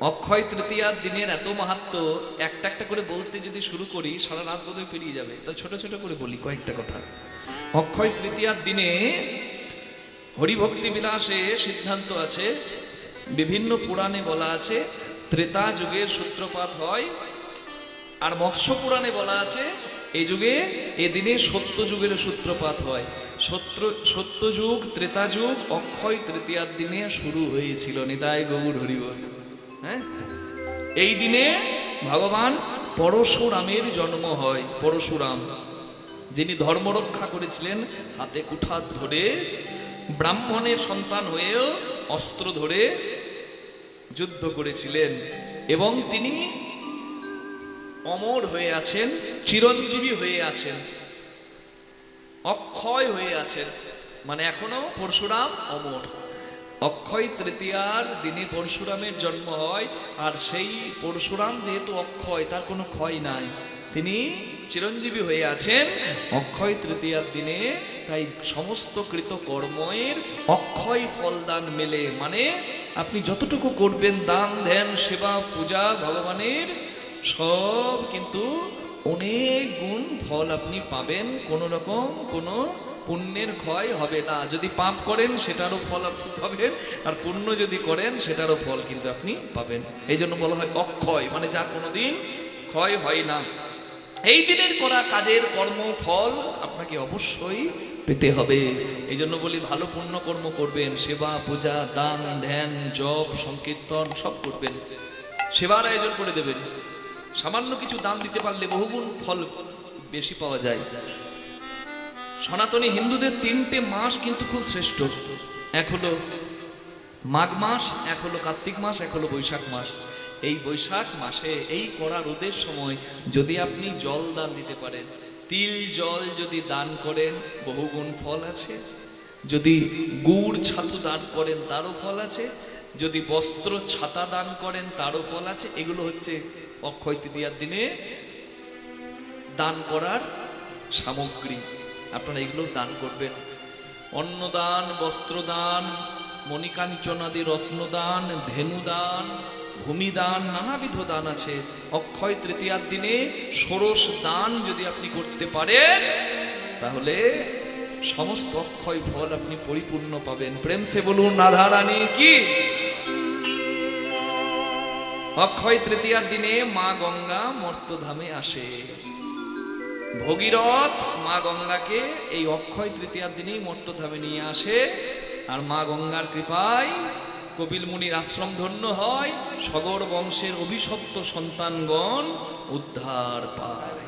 অক্ষয় তৃতীয়ার দিনের এত মাহাত্ম্য, একটা একটা করে বলতে যদি শুরু করি সারা রাত বোধহয় পেরিয়ে যাবে। তো ছোট ছোট করে বলি কয়েকটা কথা। অক্ষয় তৃতীয়ার দিনে হরিভক্তি বিলাসে সিদ্ধান্ত আছে, বিভিন্ন পুরাণে বলা আছে ত্রেতা যুগের সূত্রপাত হয়, আর মৎস্য পুরাণে বলা আছে এই যুগে এদিনে সত্য যুগের সূত্রপাত হয়। সত্য যুগ, ত্রেতা যুগ অক্ষয় তৃতীয়ার দিনে শুরু হয়েছিল। নিতাই গৌর হরিবল। হ্যাঁ, এই দিনে ভগবান পরশুরামের জন্ম হয়। পরশুরাম যিনি ধর্ম রক্ষা করেছিলেন, হাতে কুঠার ধরে ব্রাহ্মণের সন্তান হয়েও অস্ত্র ধরে যুদ্ধ করেছিলেন, এবং তিনি অমর হয়ে আছেন, চিরঞ্জীবী হয়ে আছেন, অক্ষয় হয়ে আছেন, মানে এখনো পরশুরাম অমর। অক্ষয় তৃতীয়ার দিনে পরশুরামের জন্ম হয়, আর সেই পরশুরাম যেহেতু অক্ষয়, তার কোনো ক্ষয় নাই, তিনি চিরঞ্জীবী হয়ে আছেন অক্ষয় তৃতীয়ার দিনে। তাই সমস্ত কৃত কর্মের অক্ষয় ফলদান মেলে, মানে আপনি যতটুকু করবেন দান ধ্যান সেবা পূজা ভগবানের, সব কিন্তু অনেক গুণ ফল আপনি পাবেন, কোনো রকম কোনো পুণ্যের ক্ষয় হবে না। যদি পাপ করেন সেটারও ফল আপনি পাবেন, আর পুণ্য যদি করেন সেটারও ফল কিন্তু আপনি পাবেন। এই জন্য বলা হয় অক্ষয়, মানে যা কোনোদিন ক্ষয় হয় না। এই দিনের করা কাজের কর্ম ফল আপনাকে অবশ্যই পেতে হবে। এই জন্য বলি ভালো পুণ্য কর্ম করবেন, সেবা পূজা দান ধ্যান জপ সংকীর্তন সব করবেন, সেবার আয়োজন করে দেবেন। সামান্য কিছু দান দিতে পারলে বহুগুণ ফল বেশি পাওয়া যায়। সনাতনী হিন্দুদের 3টে মাস কিন্তু খুব শ্রেষ্ঠ। এক হলো মাঘ মাস, এক হলো কার্তিক মাস, এক হলো বৈশাখ মাস। এই বৈশাখ মাসে এই কড়া রোদের সময় যদি আপনি জল দান দিতে পারেন, তিল জল যদি দান করেন বহুগুণ ফল আছে, যদি গুড় ছাতু দান করেন তারও ফল আছে, যদি বস্ত্র ছাতা দান করেন তারও ফল আছে। এগুলো হচ্ছে অক্ষয় তৃতীয়ার দিনে দান করার সামগ্রী, আপনারা এগুলো দান করবেন। অন্নদান, বস্ত্রদান, মণিকাঞ্চনাদি রত্নদান, ধেনুদান, ভূমিদান, নানাবিধ দান আছে। অক্ষয় তৃতীয়ার দিনে ষোড়শ দান যদি আপনি করতে পারেন তাহলে সমস্ত অক্ষয় ফল আপনি পরিপূর্ণ পাবেন। প্রেম সে বলুন রাধা রানীর কি। অক্ষয় তৃতীয়ার দিনে মা গঙ্গা মর্তধামে আসে। ভগীরথ মা গঙ্গাকে এই অক্ষয় তৃতীয়ার দিনেই মর্তধামে নিয়ে আসে, আর মা গঙ্গার কৃপায় কপিল মুনির আশ্রম ধন্য হয়, সগর বংশের অভিশপ্ত সন্তানগণ উদ্ধার পায়।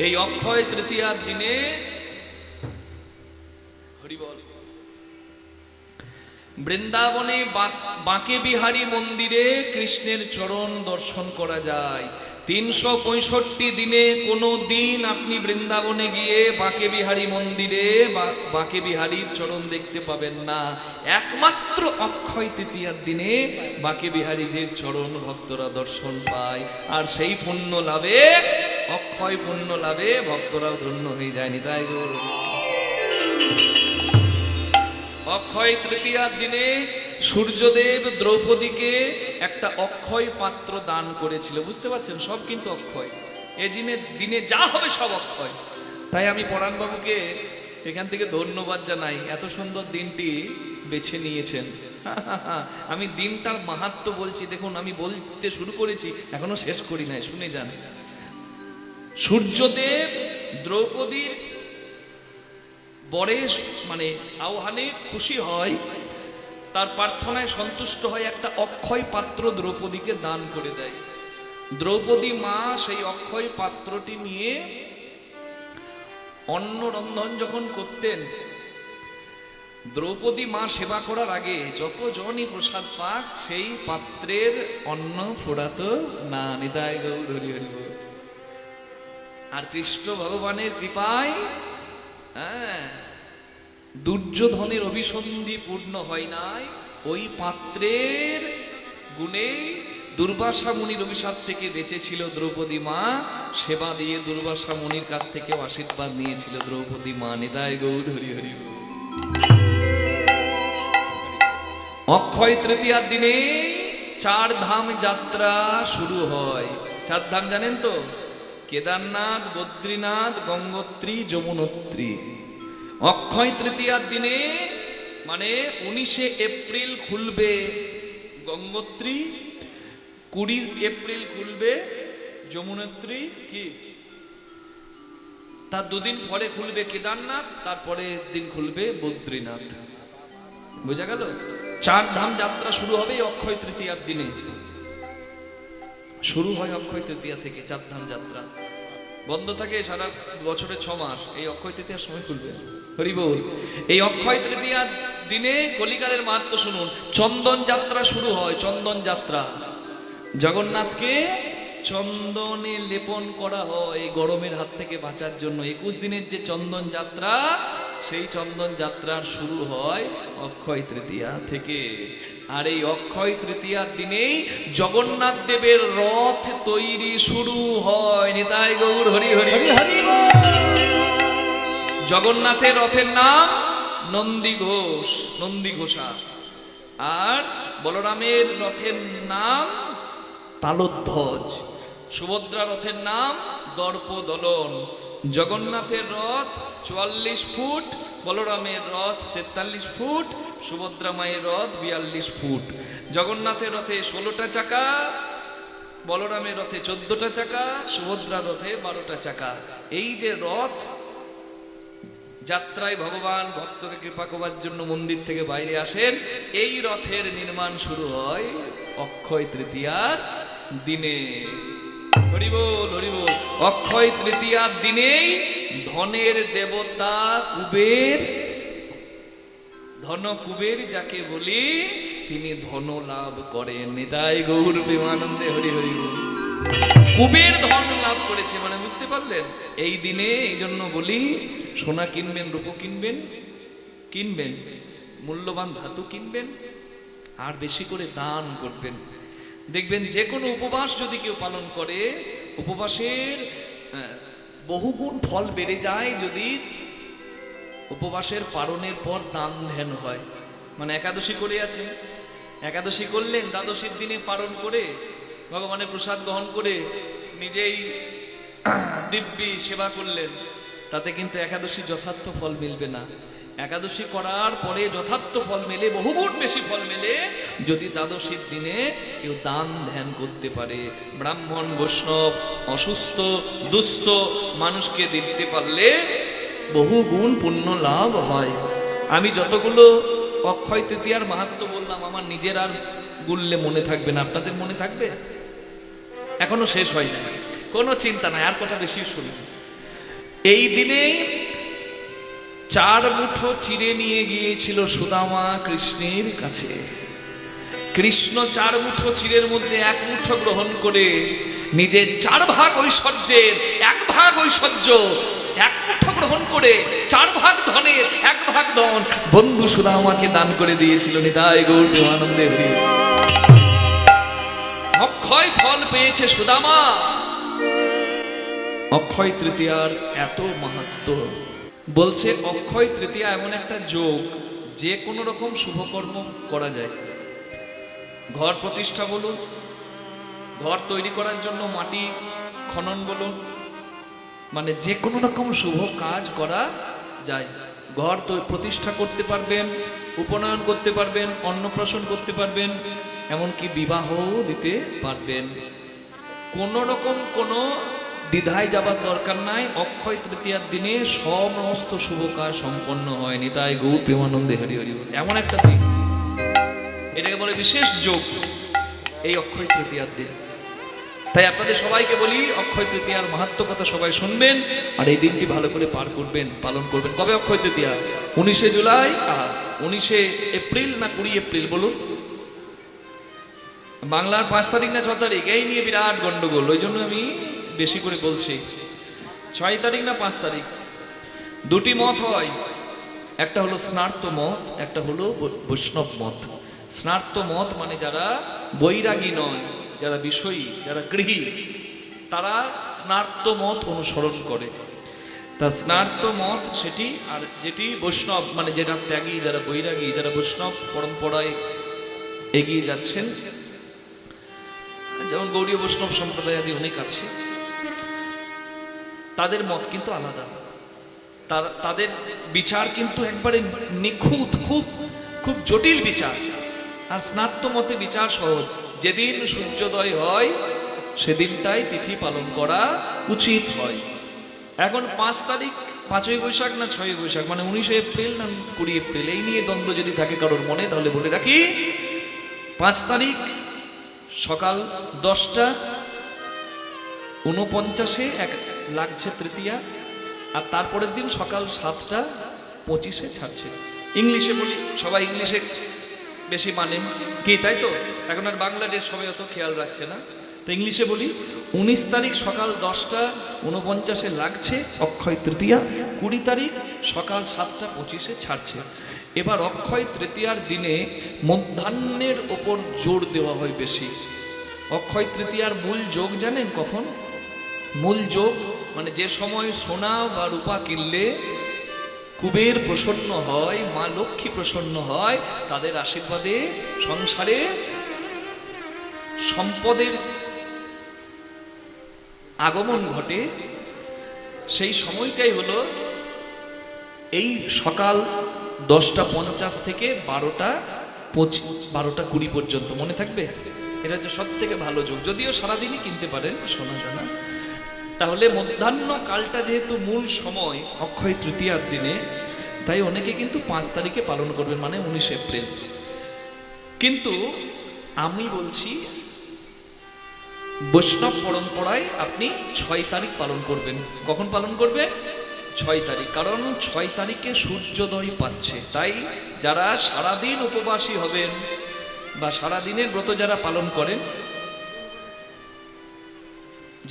এই অক্ষয় তৃতীয়ার দিনে হরিবল বৃন্দাবনে বাঁকে বিহারী মন্দিরে কৃষ্ণের চরণ দর্শন করা যায়। 365 দিনে কোনো দিন আপনি বৃন্দাবনে গিয়ে বাঁকে বিহারী মন্দিরে বাঁকে বিহারীর চরণ দেখতে পাবেন না। একমাত্র অক্ষয় তৃতীয়ার দিনে বাঁকে বিহারীজির চরণ ভক্তরা দর্শন পায়, আর সেই পুণ্য লাভে, অক্ষয় পুণ্য লাভে ভক্তরাও ধন্য হয়ে যায়নি। তাই অক্ষয় তৃতীয়ার দিনে সূর্যদেব দ্রৌপদীকে একটা অক্ষয় পাত্র দান করেছিল। বুঝতে পারছেন, সব কিন্তু অক্ষয়। এই দিনে যা হবে সব অক্ষয়। তাই আমি পরাণবাবুকে এখান থেকে ধন্যবাদ জানাই, এত সুন্দর দিনটি বেছে নিয়েছেন। আমি দিনটার মাহাত্ম্য বলছি, দেখুন আমি বলতে শুরু করেছি এখনো শেষ করি নাই, শুনে যান। সূর্যদেব দ্রৌপদীর বরে মানে আহ্বানে খুশি হয়, তার প্রার্থনায় সন্তুষ্ট হয়, একটা অক্ষয় পাত্র দ্রৌপদীকে দান করে দেয়। দ্রৌপদী মা সেই অক্ষয় পাত্রটি নিয়ে অন্ন রন্ধন যখন করতেন, দ্রৌপদী মা সেবা করার আগে যতজনই প্রসাদ পাক সেই পাত্রের অন্ন ফোড়াতো না। নিতাই গৌর হরি হরি বল। আর কৃষ্ণ ভগবানের কৃপায় দুর্যোধনের অভিসন্ধি পূর্ণ হয় নাই, ওই পাত্রের গুণে দুর্বাসা মুনির অভিশাপ থেকে বেঁচেছিল দ্রৌপদী মা। সেবা দিয়ে দুর্বাসা মুনির কাছ থেকে আশীর্বাদ নিয়েছিল দ্রৌপদী মা। নিতাই গৌর হরি হরি। অক্ষয় তৃতীয়ার দিনে চার ধাম যাত্রা শুরু হয়। চার ধাম জানেন তো? কেদারনাথ, বদ্রীনাথ, গঙ্গোত্রী, যমুনোত্রী। অক্ষয় তৃতীয়ার দিনে মানে 19শে এপ্রিল খুলবে গঙ্গোত্রী, 20 এপ্রিল খুলবে যমুনোত্রী, কি তার দুদিন পরে খুলবে কেদারনাথ, তারপরে দিন খুলবে বদ্রীনাথ। বোঝা গেল? চার ধাম যাত্রা শুরু হবে অক্ষয় তৃতীয়ার দিনে। শুরু হয় অক্ষয় তৃতীয়া থেকে চার ধাম যাত্রা, বন্ধ থাকে সারা বছরে 6 মাস। এই অক্ষয় তৃতীয়ার সময় খুলবে। হরি বল। এই অক্ষয় তৃতীয়ার দিনে কলিকালের মাহাত্ম্য শুনুন। চন্দন যাত্রা শুরু হয়। চন্দন যাত্রা, জগন্নাথকে চন্দনে লেপন করা হয় গরমের হাত থেকে বাঁচার জন্য। 21 দিনের যে চন্দন যাত্রা, সেই চন্দন যাত্রার শুরু হয় অক্ষয় তৃতীয়া থেকে। আর এই অক্ষয় তৃতীয়ার দিনেই জগন্নাথ দেবের রথ তৈরি শুরু হয়। নিতাই গৌর হরি হরি হরি। জগন্নাথের রথের নাম নন্দী ঘোষ, নন্দী ঘোষা। আর বলরামের রথের নাম তালধ্বজ। সুভদ্রা রথের নাম দর্পদলন। জগন্নাথের রথ 44 ফুট, বলরামের রথ 43 ফুট, সুভদ্রা মায়ের রথ 42 ফুট। জগন্নাথের রথে 16টা চাকা, বলরামের রথে 14টা চাকা, সুভদ্রা রথে 12টা চাকা। এই যে রথ যাত্রায় ভগবান ভক্তকে কৃপা করবার জন্য মন্দির থেকে বাইরে আসেন, এই রথের নির্মাণ শুরু হয় অক্ষয় তৃতীয়ার দিনে। হরি বল হরি বল। অক্ষয় তৃতীয়ার দিনেই ধনের দেবতা কুবের, ধন কুবের যাকে বলি, তিনি ধন লাভ করেন। নিতাই গৌর প্রেমানন্দে হরি হরি বল। কুবের ধন লাভ করেছে মানে বুঝতে পারলেন? এই দিনে এই জন্য বলি, সোনা কিনবেন, রূপো কিনবেন, কিনবেন, মূল্যবান ধাতু কিনবেন, আর বেশি করে দান করবেন। দেখবেন যে কোনো উপবাস যদি কেউ পালন করে, উপবাসের বহুগুণ ফল বেড়ে যায় যদি উপবাসের পালনের পর দান ধ্যান হয়। মানে একাদশী করে আছে, একাদশী করলেন, দ্বাদশীর দিনে পালন করে ভগবানের প্রসাদ গ্রহণ করে নিজেই দিব্যি সেবা করলেন, তাতে কিন্তু একাদশী যথার্থ ফল মিলবে না। একাদশী করার পরে যথার্থ ফল মেলে, বহুগুণ বেশি ফল মেলে যদি দ্বাদশীর দিনে কেউ দান ধ্যান করতে পারে। ব্রাহ্মণ, বৈষ্ণব, অসুস্থ, দুস্থ মানুষকে দিতে পারলে বহুগুণ পুণ্য লাভ হয়। আমি যতগুলো অক্ষয় তৃতীয়ার মাহাত্ম্য বললাম, আমার নিজের আর গুললে মনে থাকবে না। আপনাদের মনে থাকবে? এখনো শেষ হয়নি, কোনো চিন্তা নাই, আর কথা বেশি শুনি। এই দিনেই 4 মুঠো চিড়ে নিয়ে গিয়েছিল সুদামা কৃষ্ণের কাছে। কৃষ্ণ 4 মুঠো চিড়ের মধ্যে 1 মুঠো গ্রহণ করে নিজের 4 ভাগ ঐশ্বর্যের 1 ভাগ ঐশ্বর্য, 1 মুঠো গ্রহণ করে 4 ভাগ ধনের 1 ভাগ ধন বন্ধু সুদামাকে দান করে দিয়েছিল। নিতাই গৌর প্রেমানন্দে হরি। অক্ষয় ফল পেয়েছে সুদামা। অক্ষয় তৃতীয়ার এত মাহাত্ম্য। বলছে অক্ষয় তৃতীয়া এমন একটা যোগ, যে কোনো রকম শুভকর্ম করা যায়। ঘর প্রতিষ্ঠা বলুন, ঘর তৈরি করার জন্য মাটি খনন বলুন, মানে যে কোনো রকম শুভ কাজ করা যায়। ঘর তো প্রতিষ্ঠা করতে পারবেন, উপনয়ন করতে পারবেন, অন্নপ্রাশন করতে পারবেন, এমনকি বিবাহ দিতে পারবেন। কোনো রকম কোনো দ্বিধায় যাবার দরকার নাই। অক্ষয় তৃতীয়ার দিনে সমস্ত শুভ কাজ সম্পন্ন হয়। নিতাই গৌর প্রেমানন্দে হরি হরি। এমন একটা দিন, এটাকে বলে বিশেষ যোগ এই অক্ষয় তৃতীয়ার দিন। তাই আপনাদের সবাইকে বলি, অক্ষয় তৃতীয়ার মাহাত্ম্য কথা সবাই শুনবেন, আর এই দিনটি ভালো করে পার করবেন, পালন করবেন। কবে অক্ষয় তৃতীয়া? 19শে জুলাই, 19শে এপ্রিল না 20 এপ্রিল বলুন? বাংলার 5 তারিখ না 6 তারিখ? এই নিয়ে বিরাট গন্ডগোল, ওই জন্য আমি বেশি করে বলছি। 6 তারিখ না 5 তারিখ? দুটি মত হয়, একটা হলো স্নার্ত মত, একটা হলো বৈষ্ণব মত। স্নার্ত মত মানে যারা বৈরাগী নয়, যারা বিষয়ী, যারা গৃহী, তারা স্নার্ত মত অনুসরণ করে। তা স্নার্ত মত সেটি, আর যেটি বৈষ্ণব মানে যেটা ত্যাগী, যারা বৈরাগী, যারা বৈষ্ণব পরম্পরায় এগিয়ে যাচ্ছেন, যেমন গৌড়ীয় বৈষ্ণব সম্প্রদায় আদি অনেক আছে, তাদের মত কিন্তু আলাদা। তাদের বিচার কিন্তু একবারে নিখুঁত, খুব খুব জটিল বিচার। আর স্নাত্য মতে বিচার সহজ। যেদিন সূর্যোদয় হয় সেদিনটাই তিথি পালন করা উচিত হয়। এখন 5 তারিখ, 5ই বৈশাখ না 6ই বৈশাখ, মানে 19শে এপ্রিল না 20 এপ্রিল, এই নিয়ে দ্বন্দ্ব যদি থাকে কারোর মনে, তাহলে বলে রাখি 5 তারিখ সকাল 10:49 লাগছে তৃতীয়া, আর তারপরের দিন সকাল 7:25 ছাড়ছে। ইংলিশে বলি, সবাই ইংলিশে বেশি মানেন কি, তাই তো? এখন আর বাংলাদেশ সবাই অত খেয়াল রাখছে না, তো ইংলিশে বলি। 19 তারিখ সকাল 10:49 লাগছে অক্ষয় তৃতীয়া, 20 তারিখ সকাল 7:25 ছাড়ছে। এবার অক্ষয় তৃতীয়ার দিনে মধ্যাহ্নের ওপর জোর দেওয়া হয় বেশি। অক্ষয় তৃতীয়ার মূল যোগ জানেন কখন? মূল যোগ মানে যে সময় সোনা বা রূপা কিনলে কুবের প্রসন্ন হয়, মা লক্ষ্মী প্রসন্ন হয়, তাদের আশীর্বাদে সংসারে সম্পদের আগমন ঘটে। সেই সময়টাই হলো এই সকাল 10:50 থেকে 12:20 পর্যন্ত। মনে থাকবে, এটা হচ্ছে সব থেকে ভালো যোগ, যদিও সারাদিনই কিনতে পারেন সোনা দানা। তাহলে মধ্যাহ্ন কালটা যেহেতু মূল সময় অক্ষয় তৃতীয়ার দিনে, তাই অনেকে কিন্তু 5 তারিখে পালন করবেন, মানে 19 এপ্রিল। কিন্তু আমি বলছি বৈষ্ণব পরম্পরায় আপনি 6 তারিখ পালন করবেন। কখন পালন করবেন? 6 তারিখ, কারণ 6 তারিখে সূর্যোদয় পাচ্ছে। তাই যারা সারাদিন উপবাসী হবেন বা সারাদিনের ব্রত যারা পালন করেন,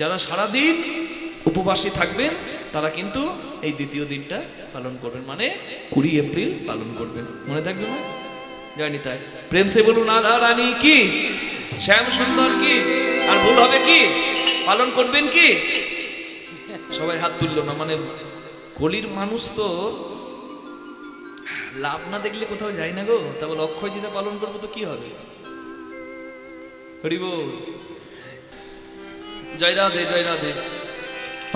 যারা সারাদিন উপবাসী থাকবেন, তারা কিন্তু এই দ্বিতীয় দিনটা পালন করবেন, মানে 20 এপ্রিল পালন করবেন। মনে থাকবে না? জানি তাই। প্রেম সে বলুন রাধা রানী কি, শ্যাম সুন্দর কি, আর ভুল হবে কি? পালন করবেন কি? সবাই হাত তুললো না, মানে কলির মানুষ তো লাভ না দেখলে কোথাও যায় না গো। তা বলে অক্ষয় তৃতীয়া পালন করবো তো কি হবে? হরি বল, জয় রাধে, জয় রাধে।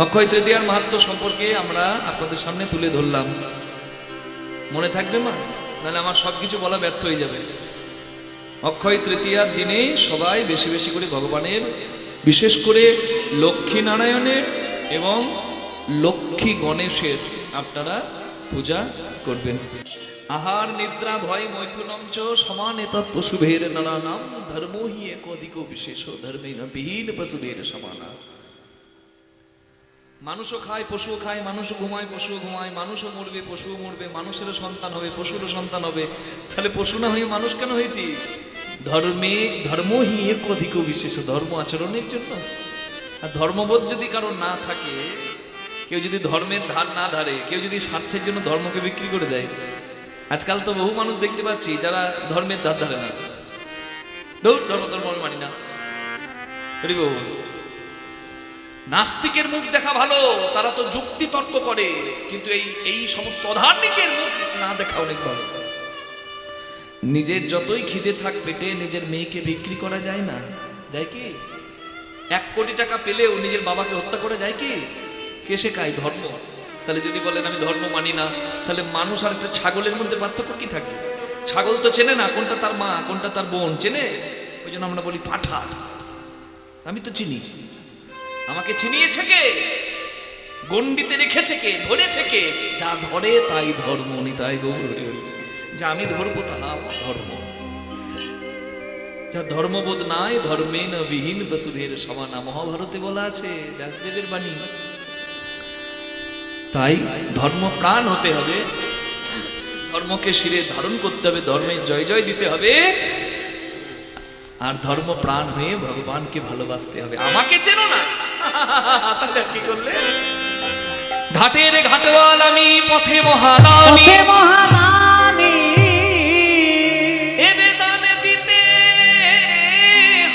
অক্ষয় তৃতীয়ার মাহাত্ম্য সম্পর্কে আমরা আপনাদের সামনে তুলে ধরলাম। মনে থাকবে মা? নাহলে আমার সবকিছু বলা ব্যর্থ হয়ে যাবে। অক্ষয় তৃতীয়ার দিনে সবাই বেশি বেশি করে ভগবানের, বিশেষ করে লক্ষ্মী নারায়ণের এবং লক্ষ্মী গণেশের আপনারা পূজা করবেন। আহার নিদ্রা ভয় মৈথুনম চ সমানে তৎপশুভের নানানাম ধর্মো হি এক অধিক বিশেষ ধর্মেণ বিহীন পশুভের সমানা। মানুষও খায়, পশুও খায়, মানুষও ঘুমায়, পশুও ঘুমায়, মানুষও মরবে, পশুও মরবে, মানুষেরও সন্তান হবে, পশুরও সন্তান হবে। তাহলে পশু না হয়ে মানুষ কেন হয়েছি? ধর্ম হি এক অধিক বিশেষ, ধর্ম আচরণের জন্য। আর ধর্মবোধ যদি কারো না থাকে, কেউ যদি ধর্মের ধার না ধারে, কেউ যদি স্বার্থের জন্য ধর্মকে বিক্রি করে দেয়। আজকাল তো বহু মানুষ দেখতে পাচ্ছি যারা ধর্মের ধার ধারে না, ধর্ম আমি মানি না। নাস্তিকের মুখ দেখা ভালো, তারা তো যুক্তি তর্ক করে, কিন্তু এই সমস্ত অধার্মিকের মুখ না দেখা অনেক ভালো। নিজের যতই খিদে থাক পেটে, নিজের মেয়েকে বিক্রি করা যায় না, যায় কি? 1 কোটি টাকা পেলেও নিজের বাবাকে হত্যা করা যায় কি? কে শেখায়? ধর্ম। তাহলে যদি বলেন আমি ধর্ম মানি না, তাহলে মানুষ আর একটা ছাগলের মধ্যে পার্থক্য কি থাকবে? ছাগল তো চেনে না কোনটা তার মা কোনটা তার বোন, চেনে? ওই জন্য আমরা বলি পাঠা। আমি তো চিনি। আমাকে চিনিয়েছে কে? গণ্ডিতে রেখেছে কে? ধরেছে কে? যা ধরে তাই ধর্ম, নিতাই গৌর হরি হরি। যা আমি ধরবো তাহা ধর্ম। যা ধর্মবোধ নাই ধর্মেন বিহীন বসুধের সমানা, মহাভারতে বলা আছে, ব্যাসদেবের বাণী। তাই ধর্ম প্রাণ হতে হবে, ধর্মকে শিরে ধারণ করতে হবে, ধর্মের জয় জয় দিতে হবে, আর ধর্ম প্রাণ হয়ে ভগবানকে ভালোবাসতে হবে। আমাকে চেনো না, তাহলে কি করলে? ঘাটের ঘাটওয়াল আমি, পথে মহাদানী, এ বেদান দিতে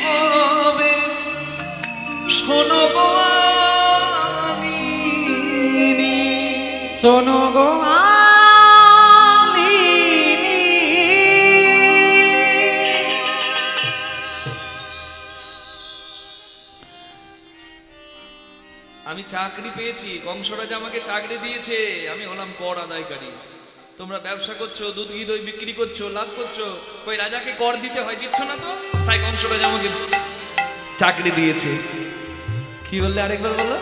হবে, শোনো গো আলিনী, শোনো গো আমি চাকরি পেয়েছি, কংসরাজ আমাকে চাকরি দিয়েছে, আমি হলাম কর আদায়কারী। তোমরা ব্যবসা করছো, দুধ ঘি দই বিক্রি করছো, লাভ করছো, কই রাজাকে কর দিতে হয়, দিচ্ছ না তো, তাই কংসরাজ আমাকে চাকরি দিয়েছে। কি বললে আরেকবার বলো?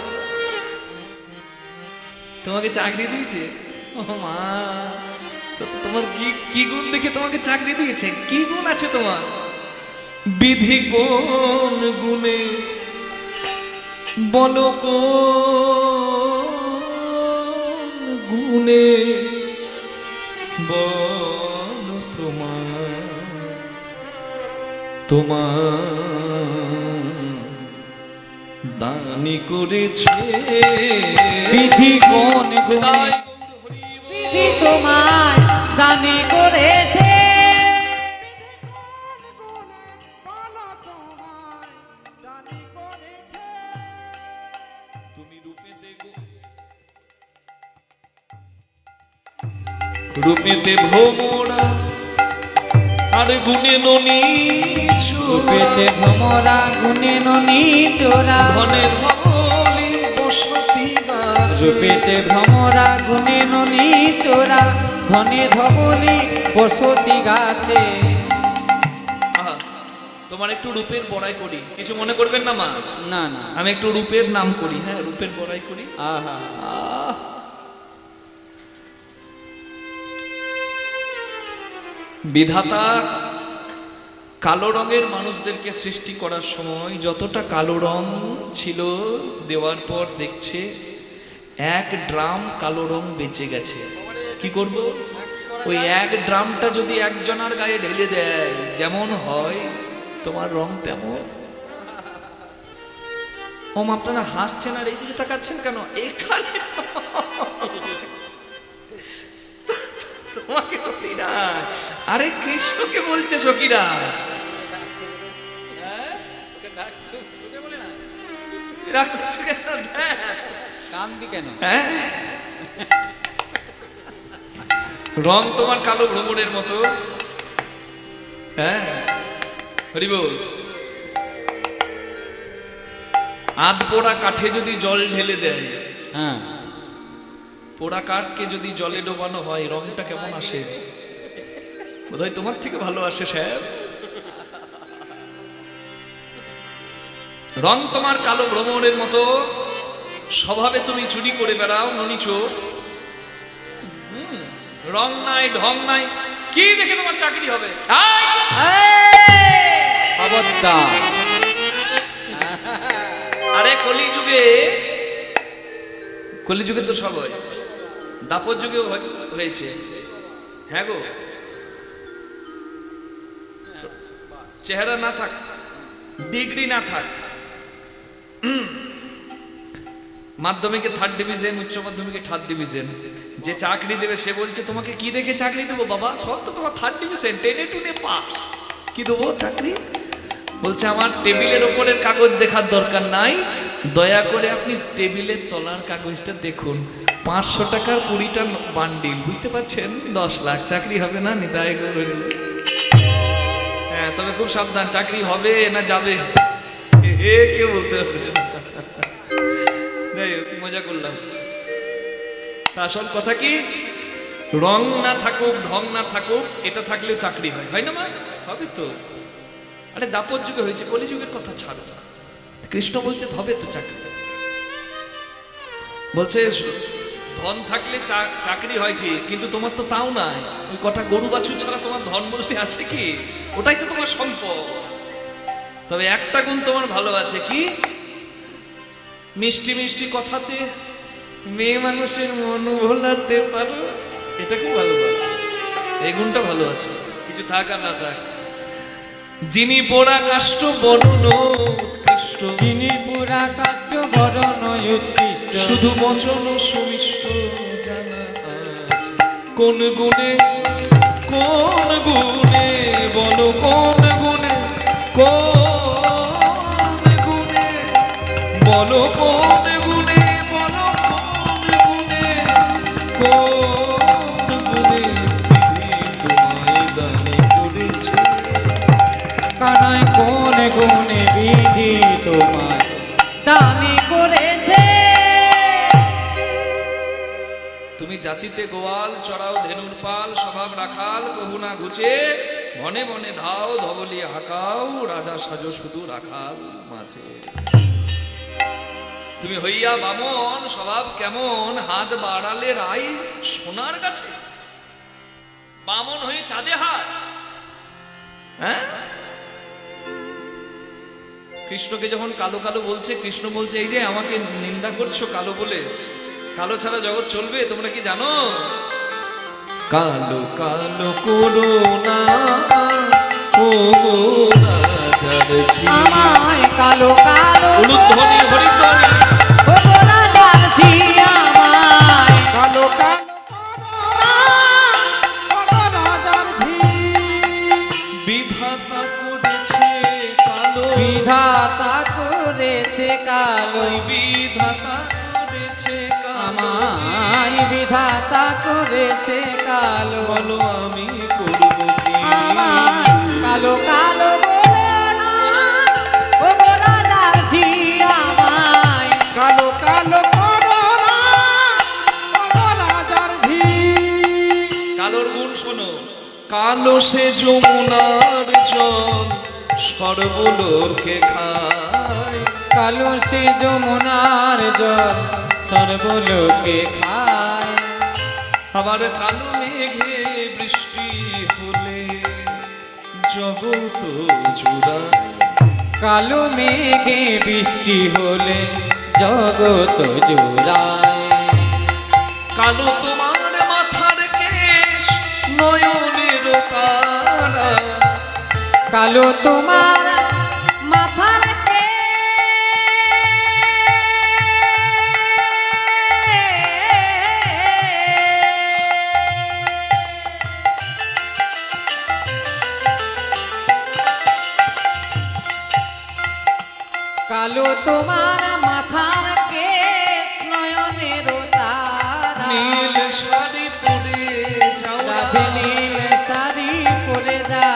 তোমাকে চাকরি দিয়েছে? ও মা, তো তোমার কি কি গুণ দেখে তোমাকে চাকরি দিয়েছে? কি গুণ আছে তোমার? বিধি কোন গুণে বলো, কোন গুণে বলো তোমার দানি করেছে বিধি কোন গুণে বিধি তোমায় দানি করেছে। তুমি রূপেতে ভ্রমরা আর গুণে ননীচ, রূপেতে ভ্রমরা গুণে ননীচোরা, ধনে ধবলি বসতি গাছে। রূপেতে ভ্রমরা গুণে ননীচোরা, ধনে ধবলি বসতি গাছে। আহা, তোমার একটু রূপের বড়াই করি, কিছু মনে করবেন না মা? না না, আমি একটু রূপের নাম করি, হ্যাঁ রূপের বড়াই করি। আহা, আহ, বিধাতা কালো রঙের মানুষদেরকে সৃষ্টি করার সময় যতটা কালো রং ছিল, দেওয়ার পর দেখছে 1 ড্রাম কালো রং বেঁচে গেছে। কি করব? ওই 1 ড্রামটা যদি একজনের গায়ে ঢেলে দেয়, যেমন হয় তোমার রং তেমন। ওম, আপনারা হাসছেন আর এইদিকে তাকাচ্ছেন কেন? এখানে তোমাকে বলি না, আরে কৃষ্ণকে বলছে সখীরা। রাগ করছো কেন? কান্দি কেন? হ্যাঁ, রং তোমার কালো ভ্রমণের মতো। হ্যাঁ, হরি বল। আধ পোড়া কাঠে যদি জল ঢেলে দেয়, হ্যাঁ, পোড়া কাঠকে যদি জলে ডোবানো হয়, রংটা কেমন আসে? বোধহয় তোমার থেকে ভালো আসে স্যার। রং তোমার কালো ভ্রমণের মতো, স্বভাবে তুমি চুরি করে বেড়াও, ননি চোর। রং নাই, ঢং নাই, কি দেখে তোমার চাকরি হবে? খবরদার। আরে কলিযুগে তো সব হয়, দাপর যুগেও হয়েছে। হ্যাঁ গো, চেহারা না থাক, ডিগ্রি না থাক, মাধ্যমিকে 3rd ডিভিশন, উচ্চ মাধ্যমিকে 3rd ডিভিশন, যে চাকরি দেবে সে বলছে তোমাকে কি দেখে চাকরি দেবো বাবা? সব তো তোমার 3rd ডিভিশন, 10-এ 2-এ পাস, কি দেবো চাকরি? বলছে আমার টেবিলের ওপরের কাগজ দেখার দরকার নাই, দয়া করে আপনি টেবিলের তলার কাগজটা দেখুন। 500 টাকার 20টা বান্ডিল, বুঝতে পারছেন? 10 লাখ, চাকরি হবে না? নিতাই গৌর। হ্যাঁ, তবে খুব সাবধান, চাকরি হবে না যাবে কে বলতে হবে। যাই হোক, মজা করলাম। তা আসল কথা কি, রং না থাকুক, ঢং না থাকুক, এটা থাকলে চাকরি হয়, হয় না মা? হবে তো। আরে দাপর যুগে হয়েছে, কলিযুগের কথা ছাড়ো। কৃষ্ণ বলছে হবে তো চাকরি। বলছে ধন থাকলে চাকরি হয় ঠিক, কিন্তু তোমার তো তাও নাই। ওই কটা গরু বাছুর ছাড়া তোমার ধন বলতে আছে কি? ওটাই তো তোমার সম্পদ। তবে একটা গুণ তোমার ভালো আছে, কি? মিষ্টি মিষ্টি কথাতে মেয়ে মানুষের মন ভোলাতে পারো, এটা খুব ভালো। এই গুণটা ভালো আছে, কিছু থাক আর না থাক। যিনি পোড়া কাষ্ঠ বরণ উৎকৃষ্ট, যিনি পুরা কাষ্ট বরণ উৎকৃষ্ট, শুধু বচন সুমিষ্ট জানা আছে। কোন গুণে বলো, কোন গুণে বলো, কোন গুণে বলো, কোন গুণে কানাই কোন গুণে বিধি তোমায় দানি করেছে। তুমি জাতিতে গোয়াল চড়াও ধেনুর পাল, স্বভাব রাখাল কহু না ঘুচে, বনে বনে ধাও ধবলি হাকাও, রাজা সাজো শুধু রাখাল মাঝে। তুমি হইয়া বামন, স্বভাব কেমন, হাত বাড়ালে রাই সোনার কাছে। বামন হয়ে চাঁদে হাত, হ্যাঁ? কৃষ্ণকে যখন কালো কালো বলছে, কৃষ্ণ বলছে এই যে আমাকে নিন্দা করছো কালো বলে, কালো ছাড়া জগৎ চলবে তোমরা কি জানো? কালো কালো করুণা ও রাজার ঝি, আমায় কালো কালো উলুধ্বনি হরিধ্বনি, ও রাজার ঝি, আমায় কালো কালো করোনা ও রাজার ঝি, বিধাতা করেছে কালো, বিধাতা করেছে কালো, বিধাতা করেছে কালো, আমায় বিধাতা করেছে কালো, বলো আমি করবো কি? আমায় কালো কালো বলো না ও রাজার ঝি, আমায় কালো কালো করোনা ও রাজার ঝি, কালোর গুণ শোনো। কালো সে যমুনার জল, সর্বলোকে খায়, কালো সে যমুনার জল, সর্বলোকে খায়, আবার কালো মেঘে বৃষ্টি হলে জগৎ জুড়ায়, কালো মেঘে বৃষ্টি হলে জগৎ জোড়ায়, কালো তোমার মাথার কেশ, নয়নের তারা, কালো তোমার মাথার কালো তোমার মাথার কেশ, নয়নের তারা, নীল শাড়ি পরে যাও, রাধে নীল শাড়ি পরে যা,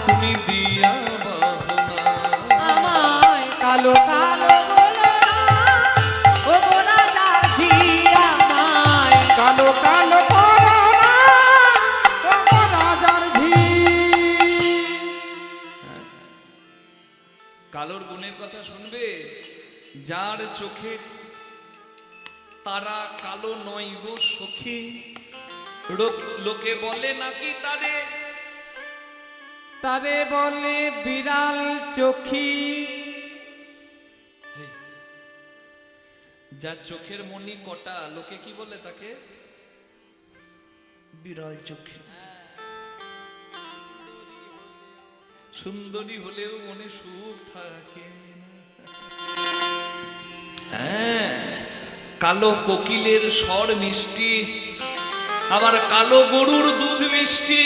তুমি দিয়া বাহনা, আমায় কালো কালো বলো না ও রাজার ঝি, আমায় কালো কালো করোনা ও রাজার ঝি, কালোর গুণের কথা শুনবে। যার চোখে তারা কালো নয় গো সখী, লোকে বলে নাকি তারে, তারে বলে বিড়াল চোখী, যার চোখের মনি কটা, লোকে কি বলে তাকে? বিড়াল চোখী। সুন্দরী হলেও মনে সুখ থাকে না। হ্যাঁ, কালো কোকিলের স্বর মিষ্টি, আবার কালো গরুর দুধ মিষ্টি,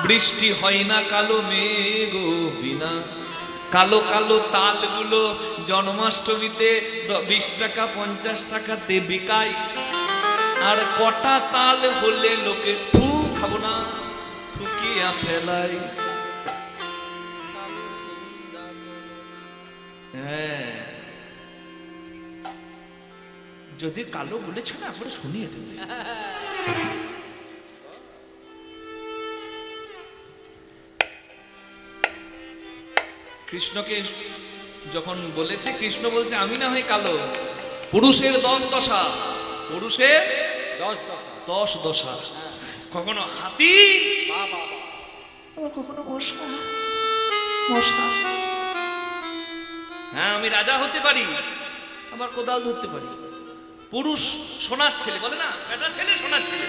বৃষ্টি হয় না কালো মেঘ বিনা, কালো কালো তালগুলো জন্মাষ্টমীতে 20 টাকা 50 টাকাতে বিকায়, আর কটা তাল হলে লোকে থু খাবো না থুকিয়া ফেলাই। হ্যাঁ, যদি কালো বলেছ না একবার শুনিয়ে দেবে। কৃষ্ণকে যখন বলেছে, কৃষ্ণ বলছে আমি না হয় কালো, পুরুষের 10 দশা, পুরুষের 10 দশা, কখনো হাতি, আবার কখনো মশা, মশা। হ্যাঁ, আমি রাজা হতে পারি, আবার কোদাল ধরতে পারি। পুরুষ সোনার ছেলে বলে না, বেটা ছেলে সোনার ছেলে,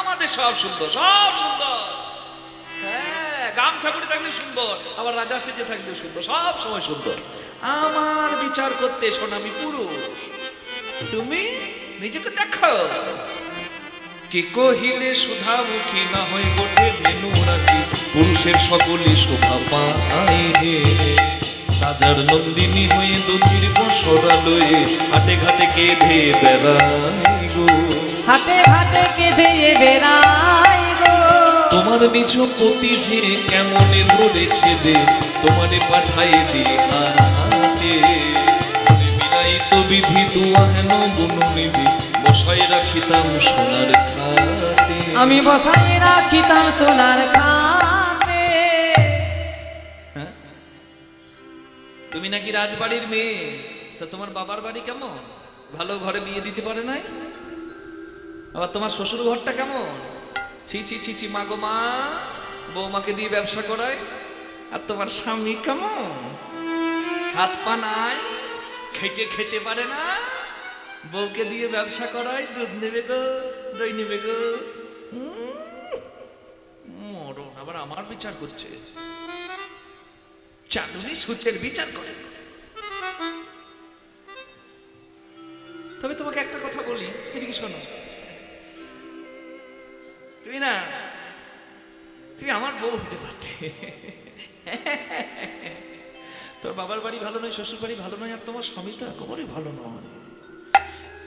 আমাদের সব সুন্দর, সব সুন্দর। হ্যাঁ, গামছা পরে থাকলে সুন্দর, আবার রাজা সেজে থাকলে সুন্দর, সব সময় সুন্দর। আমার বিচার করতে শোন, আমি পুরুষ, তুমি নিজেকে দেখো। কে কহিলে সুধামুখী না হয় গোটে ধেনু রাখি, পুরুষের সকলে শোভা পায় রে। রাজার নন্দিনী হয়ে দধির বসরা লয়ে হাটে ঘাটে কেঁধে বেড়াই গো, হাতে হাতে কেঁদে বেড়াই গো, তোমার নিজ পতি যে কেমনে ধরেছে যে, তোমারে পাঠাই দিয়ে হাতে বিলাই তো বিধি দুয়া হেন গুণ নিধি, বসাই রাখিতাম সোনার খাতে। আমি বসাই রাখিতাম সোনার খাতে। হ্যাঁ? তুমি নাকি রাজবাড়ির মেয়ে, তা তোমার বাবার বাড়ি কেমন? ভালো ঘরে বিয়ে দিতে পারে নাই? আবার তোমার শ্বশুর ঘরটা কেমন? ছি ছি ছি ছি, মা গো মা, বৌমাকে দিয়ে ব্যবসা করায়। আর তোমার স্বামী কেমন? হাত পা নাই, খেটে খেতে পারে না, বউকে দিয়ে ব্যবসা করায়, দুধ নেবে গো, দই নেবে গো। মরণ, আবার আমার বিচার করছে। চাঁদনি সূচের বিচার করে। তবে তোমাকে একটা কথা বলি, এদিকে শোনো। তুমি আমার বউ হতে পারতে। তোর বাবার বাড়ি ভালো নয়, শ্বশুর বাড়ি ভালো নয়, আর তোমার স্বামী তো একেবারে ভালো নয়।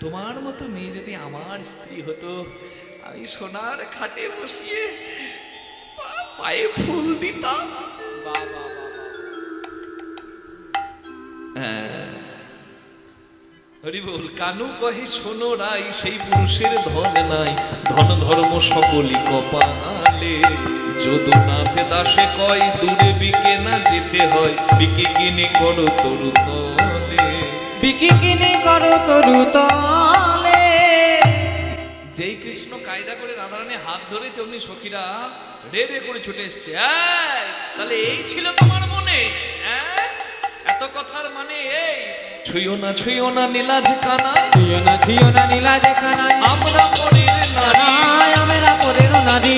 তোমার মতো মেয়ে যদি আমার স্ত্রী হতো, আমি সোনার খাটে বসিয়ে পায়ে ফুল দিতাম। হরি বল। কানু কহে শোনো রাই, সেই পুরুষের ধন নাই, ধন ধর্ম সকলই কপালে। যদুনাথ দাসে কয় দূরে বিকে না যেতে হয়, বিকি কিনে করো তরু তলে। বিকি কিনি করো তরু তলে। যেই কৃষ্ণ কায়দা করে রাধারানী হাত ধরেছে, অমনি সখীরা রে রে করে ছুটে এসছে। তাহলে এই ছিল তোমার মনে? এত কথার মানে এই, ছুঁয়ো না নীলাজ কানাই, ছুঁয়ো না নীলাজ কানাই, আমরা পরের নারী, কানাই আমরা পরের নারী।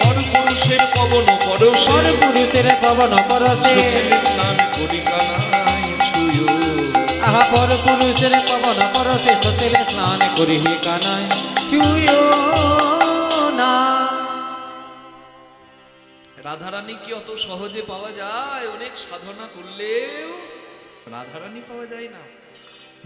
পর পুরুষের পবন পরশে, পর পুরুষের পবন পরশে, সুচেলে স্নান করি কানাই ছুঁয়ো। আহা পর পুরুষের পবন পরশে, সতেলে স্নান করি হে কানাই ছুঁয়ো না। রাধারানী কি অত সহজে পাওয়া যায়? অনেক সাধনা করলেও রাধারানী পাওয়া যায় না।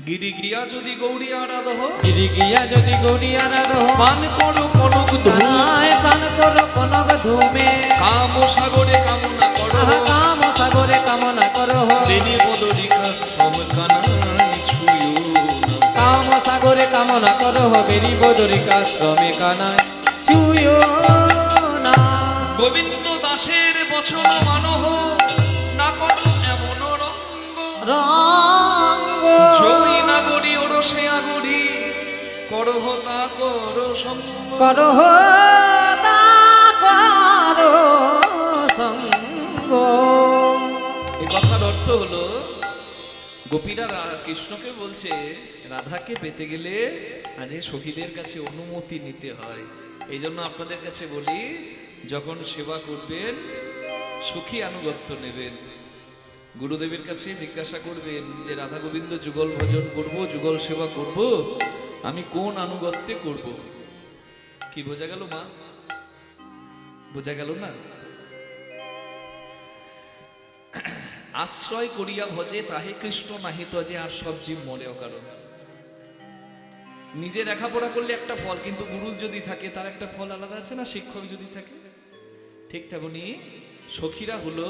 গিরি গিয়া যদি গৌরী আরাধহ, গিরি গিয়া যদি গৌরী আরাধহ, পান করো কনক ধূম, তাই প্রাণ করো কনক ধূমে। কাম সাগরে কামনা করো, আহা কাম সাগরে কামনা করো, বেনি বদরিকা শ্রম কানাই ছুঁয়ো না। কাম সাগরে কামনা করো, বেরি বদরিকা শ্রমে কানাই ছুঁয়ো না। গোবিন্দ দাসের বচন মানহ, না করো এমন রঙ্গ, রঙ্গ জয় নাগরী ওরসে আগরি, করহ তা করো সঙ্গ। করো তা করো সঙ্গ। এই কথার অর্থ হলো, গোপীরা কৃষ্ণকে বলছে রাধাকে পেতে গেলে আজ এই সখীদের কাছে অনুমতি নিতে হয়। এই জন্য আপনাদের কাছে বলি, যখন সেবা করবেন সখী আনুগত্য নেবেন। গুরুদেবের কাছে জিজ্ঞাসা করবেন যে রাধা গোবিন্দ যুগল ভজন করব, যুগল সেবা করব, আমি কোন আনুগত্যে করব। কি বোঝা গেল মা? বোঝা গেল না? আশ্রয় করিয়া ভজে তাহে কৃষ্ণ নাহি তজে, আর সব জীব মরে অকারণ। নিজে লেখাপড়া করলে একটা ফল, কিন্তু গুরু যদি থাকে তার একটা ফল আলাদা আছে না? শিক্ষক যদি থাকে, ঠিক তেমনি সখীরা হলো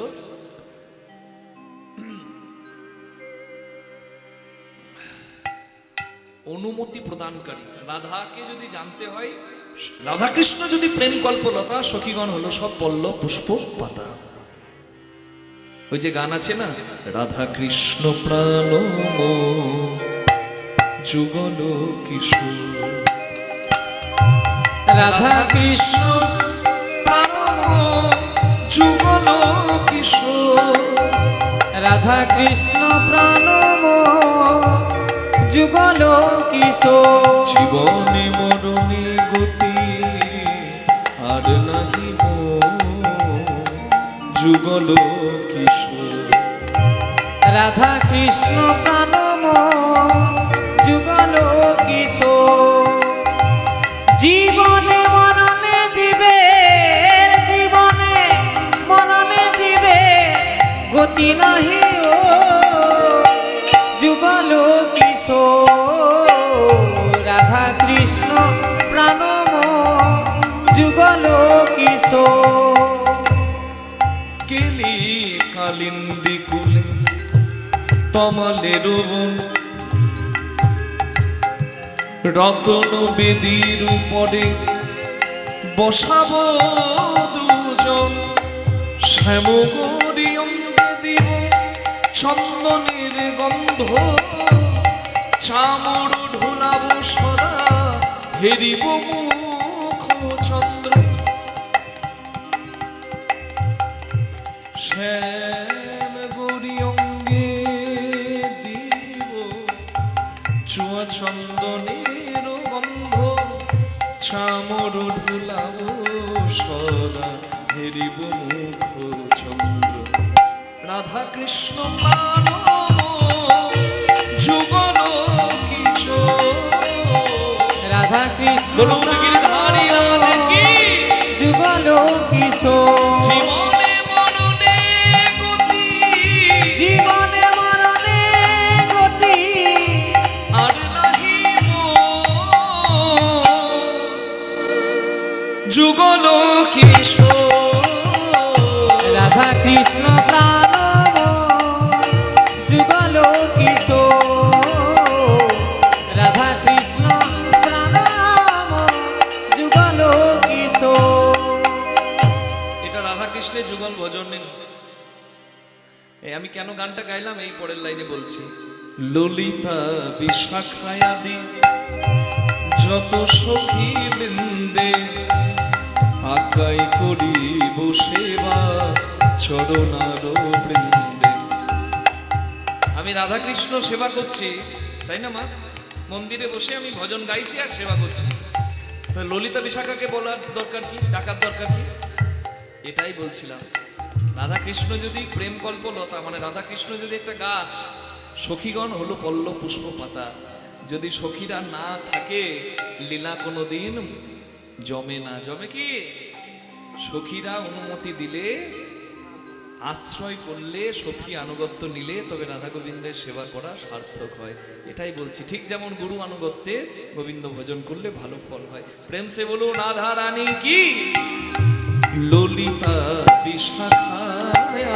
অনুমতি প্রদানকারী। রাধাকে যদি জানতে হয়, রাধা কৃষ্ণ যদি প্রেম কল্পলতা, সখীগণ হলো সব পল্লব পুষ্প পাতা। ওই যে গান আছে না, রাধা কৃষ্ণ প্রাণ যুগল কিশোর, রাধা কৃষ্ণ প্রাণ যুগল কিশোর, রাধা কৃষ্ণ প্রাণ যুগল কিশোর। জীবনে মরণে গতি আর নাহি যুগল কিশোর। রাধা কৃষ্ণ প্রাণ যুগল কিশোর। জীবনে মরণে জীবে, জীবনে মরণে জীবে গতি নাহি ও যুগল কিশোর। রাধা কৃষ্ণ প্রাণ যুগল কিশোর। কেলি কালিন্দি কুলে তমালের রতন বেদির উপরে বসাবো দুজন, শ্যামগৌরী অঙ্গে দিব চন্দনের গন্ধ, চামর ঢোলাবো সদা হেরিব মুখ চন্দ্র। শ্যাম গৌরী অঙ্গে দিব চুয়া চন্দনের গন্ধ, চামর ঢোলাবো সদা হেরিব মুখ চন্দ্র। রাধা কৃষ্ণ মানব যুগল কিশোর, রাধা কৃষ্ণ বলুন গিরিধারী রাধে কি, যুগল কিশোর, জীবনে মরণে গতি, জীবনে মরণে গতি, আর নাহি যুগল কিশোর। রাধা কৃষ্ণ প্রাণ যুগল কিশোর, রাধা কৃষ্ণ প্রাণ যুগল কিশোর। এটা রাধা কৃষ্ণের যুগল ভজন। আমি কেন গানটা গাইলাম এই পরের লাইনে বলছি। ললিতা বিশাখায়াদি যত সখী বৃন্দে, আকাই করিব সেবা চরণার বৃন্দে। আমি রাধা কৃষ্ণ সেবা করছি, তাই না মা? মন্দিরে বসে আমি ভজন গাইছি আর সেবা করছি। তো ললিতা বিশাখাকে বলার দরকার কি, ডাকার দরকার কি? এটাই বলছিলাম। রাধা কৃষ্ণ যদি প্রেম কল্পলতা, মানে রাধা কৃষ্ণ যদি একটা গাছ, সখীগণ হলো পল্লব পুষ্প পাতা। যদি সখীরা না থাকে লীলা কোনোদিন জমে না। জমে কি? সখীরা অনুমতি দিলে, আশ্রয় করলে, সখী আনুগত্য নিলে তবে রাধা গোবিন্দের সেবা করা সার্থক হয়। এটাই বলছি। ঠিক যেমন গুরু আনুগত্যে গোবিন্দ ভজন করলে ভালো ফল হয়। প্রেম সে বলুন রাধা রানী কি। ললিতা বিশাখায়াদি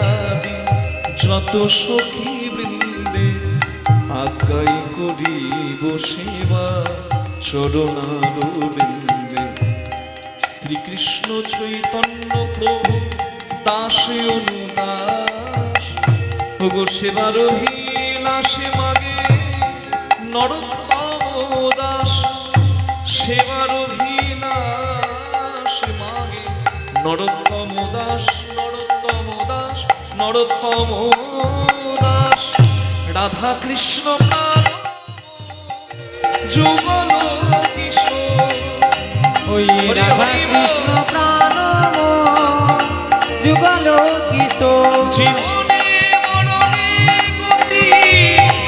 যত সখী বৃন্দে, আজ্ঞাই করিব সেবা চরণার বৃন্দে। শ্রীকৃষ্ণ চৈতন্য প্রভু দাসে অনুদাস, ওগো সেবার অভিলাষে মাগে নরোত্তম দাস। সেবার অভিলাষে মাগে নরোত্তম দাস, নরোত্তম দাস, নরোত্তম দাস। রাধা কৃষ্ণ প্রাণ যুগল কিশোর। ওই রাধা কৃষ্ণ প্রাণ যুগল কিশোর, জীবনে মরণে গতি,